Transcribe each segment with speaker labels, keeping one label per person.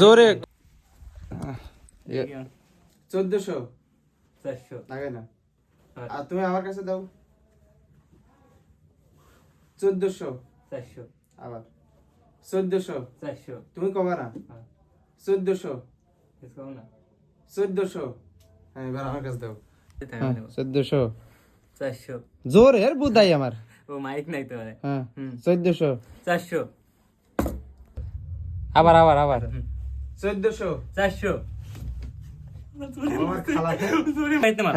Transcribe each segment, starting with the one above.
Speaker 1: জোরে
Speaker 2: 1400
Speaker 3: 400
Speaker 2: লাগে না আর তুমি আমার কাছে দাও 1400
Speaker 3: 400
Speaker 2: আবার 1400
Speaker 3: 400
Speaker 2: তুমি কবা না 1400
Speaker 3: इसको ना
Speaker 2: 1400 হ্যাঁ এবার আমার কাছে দাও
Speaker 1: 1400
Speaker 3: 400
Speaker 1: জোরে এর বুদাই আমার
Speaker 3: वो माइक नहीं तो है
Speaker 1: হ্যাঁ 1400
Speaker 3: 400
Speaker 1: আবার আবার আবার
Speaker 2: 1400
Speaker 3: 400
Speaker 2: আমার খালাকে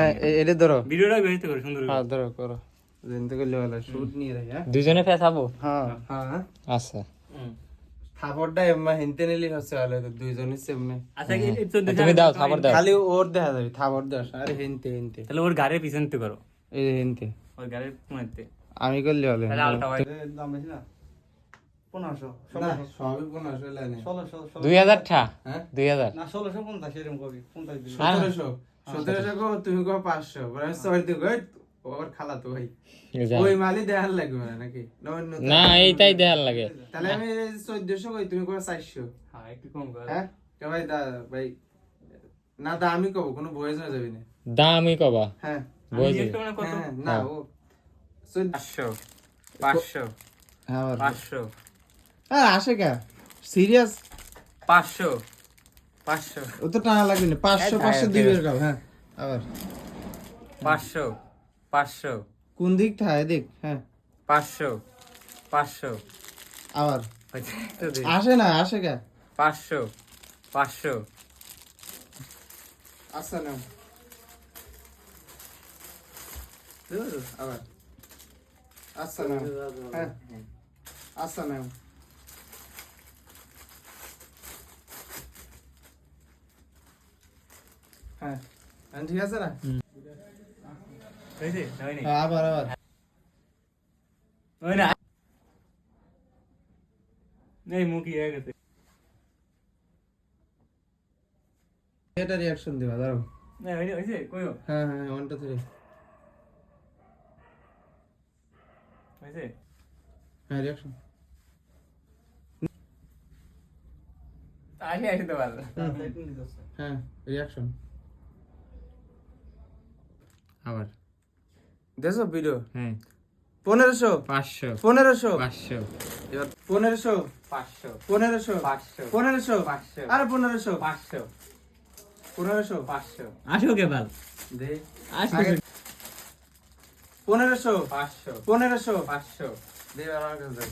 Speaker 1: হ্যাঁ এটা ধরো
Speaker 3: ভিডিওটা বেরিয়ে করে সুন্দর
Speaker 1: হ্যাঁ ধরো করো
Speaker 2: জিনতে করলে ভালো শুট নিয়ে রাখি হ্যাঁ
Speaker 1: দুজনে ফেসাবো
Speaker 2: হ্যাঁ হ্যাঁ
Speaker 1: আচ্ছা
Speaker 2: থাপড়টা এমমা হিনতে নিলি হচ্ছে ভালো তো দুইজনই সেমনে
Speaker 3: আচ্ছা কি 14
Speaker 1: তুমি দাও থাপড় দাও
Speaker 2: খালি ওর দেখা যাবে থাপড় দাও আরে হিনতে হিনতে
Speaker 3: তাহলে ওর গাড়ির পিছনে তো করো
Speaker 2: এই যে হিনতে
Speaker 3: ওর গাড়ির কোণাতে
Speaker 2: আমি করলে ভালো
Speaker 3: তাহলে আলটা ভাই
Speaker 4: দাম বেশি না 1500
Speaker 2: না সবই 1500 লাইনে
Speaker 4: 1600
Speaker 1: 2000 টা
Speaker 2: হ্যাঁ
Speaker 1: 2000
Speaker 4: না 1650 এরকম কবি 50 দিবি
Speaker 2: 1700 কো তুমি কো 500 বড় সর দিও গো ওর খালা তো ভাই ওই মালি দেখার লাগবে না নাকি
Speaker 1: না এইটাই দেয়ার লাগে
Speaker 2: তাহলে আমি 1400 কই তুমি কো 400
Speaker 3: হ্যাঁ একটু কম করো
Speaker 2: হ্যাঁ কে ভাই দা ভাই না দা আমি কব কোনো ভয়েস না যাবে না
Speaker 1: দামই কবা
Speaker 2: হ্যাঁ
Speaker 1: বুঝি
Speaker 3: একটু মানে কত
Speaker 2: হ্যাঁ, না ও
Speaker 3: 500 500
Speaker 2: হ্যাঁ
Speaker 3: 500
Speaker 2: হ্যাঁ আসে কে সিরিয়াস
Speaker 3: 500 500
Speaker 2: ও তো টাকা লাগবে না 500 500 দিবে গাও হ্যাঁ আবার
Speaker 3: 500 500
Speaker 2: কোন দিক থাকে দেখ হ্যাঁ
Speaker 3: 500 500
Speaker 2: আবার
Speaker 3: তো দে
Speaker 2: আসে না আসে কে
Speaker 3: 500 500
Speaker 2: আচ্ছা না আবার আচ্ছা না হ্যাঁ আচ্ছা না হ্যাঁ ঠিক আছে না
Speaker 3: হইছে নয় নি
Speaker 2: হ্যাঁ, আবার আবার
Speaker 3: ওই না নেই মুখি হয়ে গেছে
Speaker 2: এটা রিঅ্যাকশন দিবা দাঁড়াও
Speaker 3: না হইছে কইও
Speaker 2: হ্যাঁ হ্যাঁ 1 2 3
Speaker 3: হইছে
Speaker 2: হ্যাঁ রিঅ্যাকশন
Speaker 3: আসে আসে তো ভালো
Speaker 2: হ্যাঁ রিঅ্যাকশন আবার দেখো ভিডিও
Speaker 1: হ্যাঁ
Speaker 2: 1500
Speaker 1: 500
Speaker 2: 1500
Speaker 1: 500
Speaker 2: এবার 1500
Speaker 3: 500
Speaker 2: 1500
Speaker 3: 500
Speaker 2: 1500
Speaker 3: 500
Speaker 2: আরে 1500
Speaker 3: 500
Speaker 2: 1500
Speaker 3: 500 আসো কে ভাল
Speaker 2: দে
Speaker 3: আসো
Speaker 2: 1500
Speaker 3: 500
Speaker 2: 1500
Speaker 3: 500
Speaker 2: দে আর কাছে